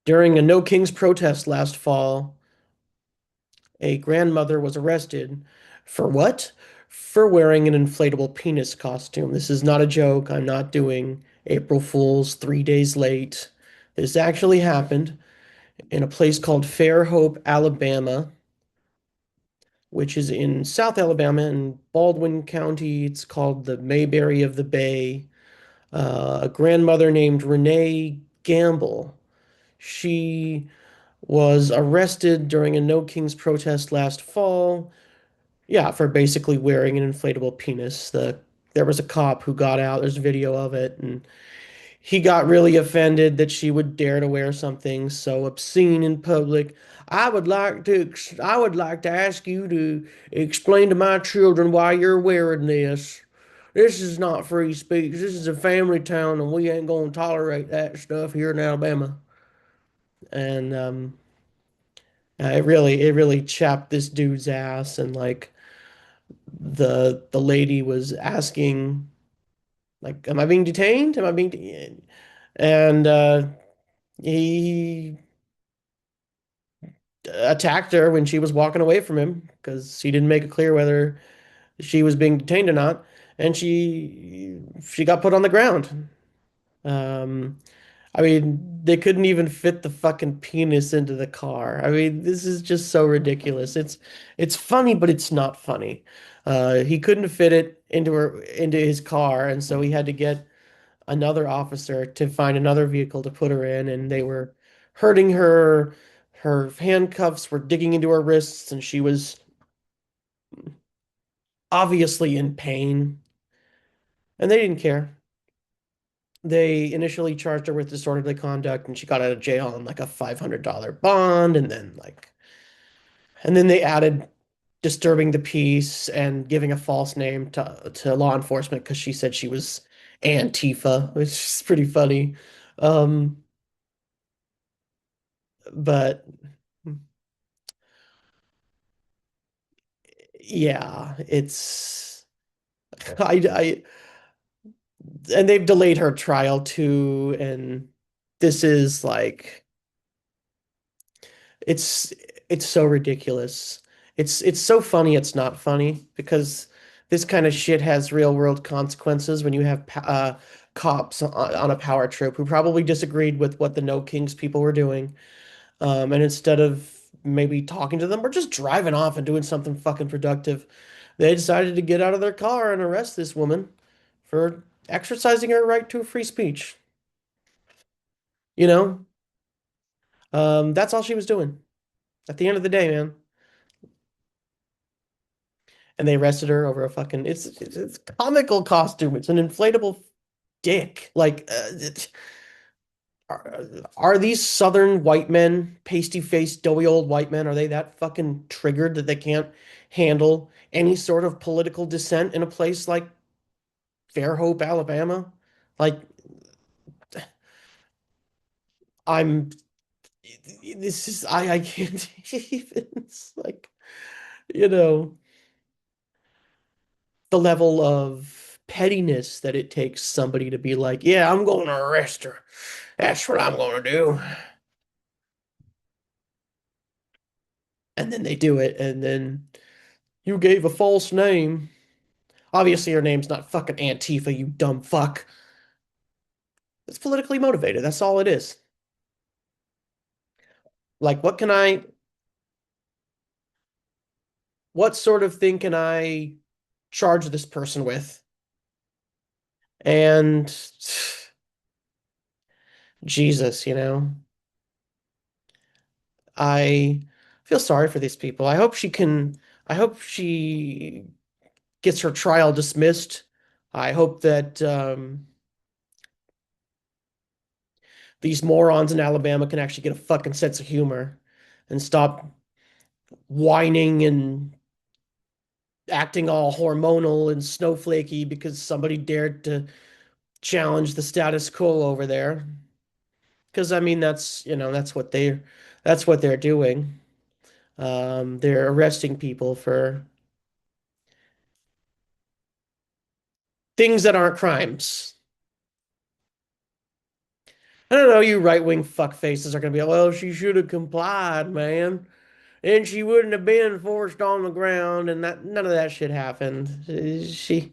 During a No Kings protest last fall, a grandmother was arrested for what? For wearing an inflatable penis costume. This is not a joke. I'm not doing April Fool's 3 days late. This actually happened in a place called Fairhope, Alabama, which is in South Alabama in Baldwin County. It's called the Mayberry of the Bay. A grandmother named Renee Gamble. She was arrested during a No Kings protest last fall. Yeah, for basically wearing an inflatable penis. There was a cop who got out. There's video of it, and he got really offended that she would dare to wear something so obscene in public. I would like to ask you to explain to my children why you're wearing this. This is not free speech. This is a family town, and we ain't gonna tolerate that stuff here in Alabama. And it really chapped this dude's ass. And like the lady was asking, like, "Am I being detained? Am I being?" And he attacked her when she was walking away from him because he didn't make it clear whether she was being detained or not, and she got put on the ground. Um, I mean, they couldn't even fit the fucking penis into the car. I mean, this is just so ridiculous. It's funny, but it's not funny. He couldn't fit it into his car, and so he had to get another officer to find another vehicle to put her in, and they were hurting her. Her handcuffs were digging into her wrists, and she was obviously in pain, and they didn't care. They initially charged her with disorderly conduct, and she got out of jail on like a $500 bond, and then they added disturbing the peace and giving a false name to law enforcement because she said she was Antifa, which is pretty funny. Um, but yeah, it's I and they've delayed her trial too, and this is like it's it's so ridiculous. It's so funny it's not funny because this kind of shit has real world consequences when you have cops on a power trip who probably disagreed with what the No Kings people were doing. And instead of maybe talking to them or just driving off and doing something fucking productive, they decided to get out of their car and arrest this woman for exercising her right to free speech. You know, that's all she was doing at the end of the day, man. And they arrested her over a fucking it's comical costume. It's an inflatable dick. Like, are, are these Southern white men, pasty-faced, doughy old white men, are they that fucking triggered that they can't handle any sort of political dissent in a place like Fairhope, Alabama? Like, I'm this is I can't even it's like, you know, the level of pettiness that it takes somebody to be like, yeah, I'm going to arrest her. That's what I'm going to do. And then they do it, and then you gave a false name. Obviously, her name's not fucking Antifa, you dumb fuck. It's politically motivated. That's all it is. Like, what sort of thing can I charge this person with? And Jesus, I feel sorry for these people. I hope she gets her trial dismissed. I hope that these morons in Alabama can actually get a fucking sense of humor and stop whining and acting all hormonal and snowflakey because somebody dared to challenge the status quo over there. Because I mean, that's what they're doing. They're arresting people for things that aren't crimes. I don't know, you right-wing fuck faces are gonna be like, well, she should have complied, man. And she wouldn't have been forced on the ground, and that none of that shit happened. She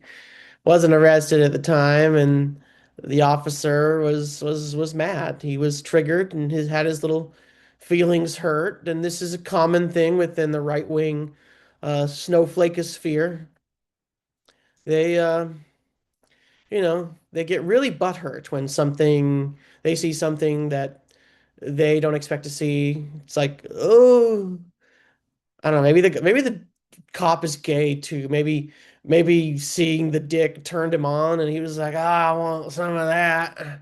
wasn't arrested at the time, and the officer was mad. He was triggered and his had his little feelings hurt. And this is a common thing within the right wing snowflakeosphere. They they get really butthurt when they see something that they don't expect to see. It's like, oh, I don't know, maybe the cop is gay too. Maybe seeing the dick turned him on and he was like, "Ah, I want some of that."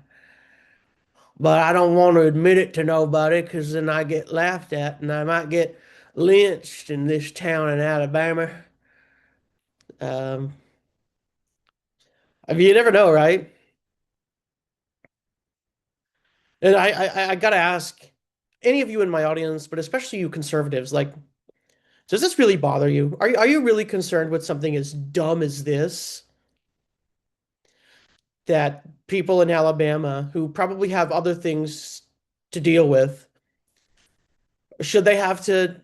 But I don't want to admit it to nobody because then I get laughed at and I might get lynched in this town in Alabama. Um, I mean, you never know, right? And I gotta ask any of you in my audience, but especially you conservatives, like, does this really bother you? Are you really concerned with something as dumb as this? That people in Alabama who probably have other things to deal with, should they have to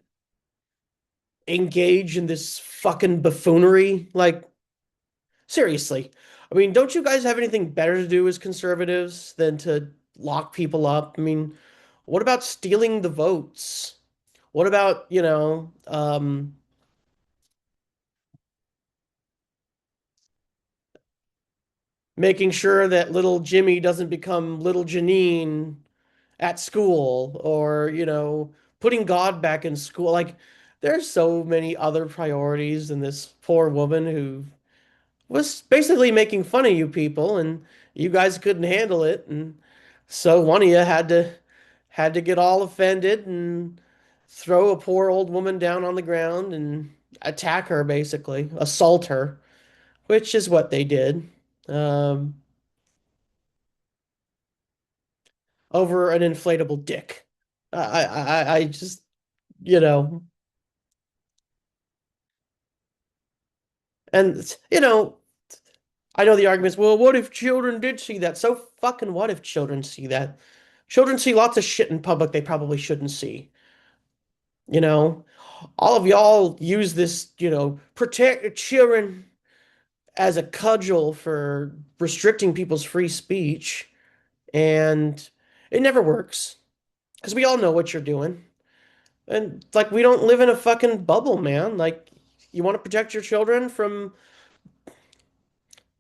engage in this fucking buffoonery? Like, seriously. I mean, don't you guys have anything better to do as conservatives than to lock people up? I mean, what about stealing the votes? What about, making sure that little Jimmy doesn't become little Janine at school or, putting God back in school? Like, there's so many other priorities than this poor woman who was basically making fun of you people and you guys couldn't handle it. And so one of you had to get all offended and throw a poor old woman down on the ground and attack her, basically, assault her, which is what they did. Um, over an inflatable dick. I just, you know, and I know the arguments. Well, what if children did see that? So fucking what if children see that? Children see lots of shit in public they probably shouldn't see. You know, all of y'all use this, protect children as a cudgel for restricting people's free speech, and it never works because we all know what you're doing. And like we don't live in a fucking bubble, man. Like you want to protect your children from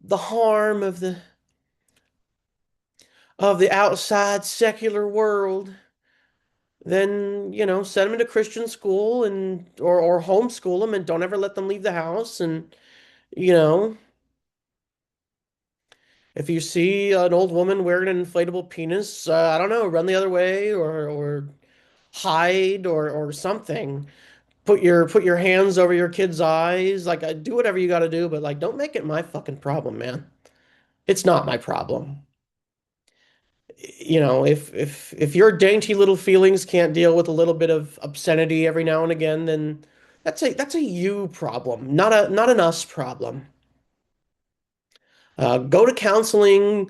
the harm of the outside secular world, then, send them to Christian school and or homeschool them and don't ever let them leave the house. And, you know, if you see an old woman wearing an inflatable penis, I don't know, run the other way or hide or something. Put your hands over your kid's eyes, like do whatever you got to do, but like don't make it my fucking problem, man. It's not my problem. If your dainty little feelings can't deal with a little bit of obscenity every now and again, then that's a you problem, not an us problem. Go to counseling,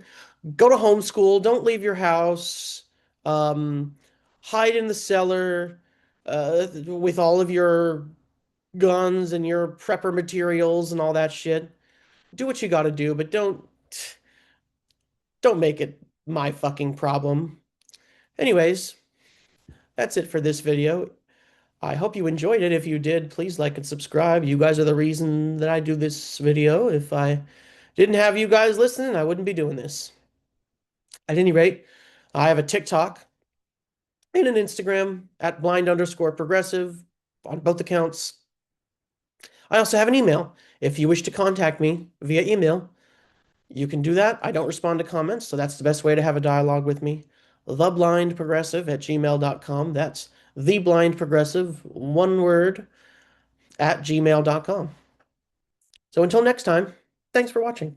go to homeschool, don't leave your house, um, hide in the cellar with all of your guns and your prepper materials and all that shit. Do what you got to do, but don't make it my fucking problem. Anyways, that's it for this video. I hope you enjoyed it. If you did, please like and subscribe. You guys are the reason that I do this video. If I didn't have you guys listening, I wouldn't be doing this. At any rate, I have a TikTok and an Instagram at blind_progressive on both accounts. I also have an email. If you wish to contact me via email, you can do that. I don't respond to comments, so that's the best way to have a dialogue with me. Theblindprogressive@gmail.com. That's theblindprogressive, one word, at gmail.com. So until next time, thanks for watching.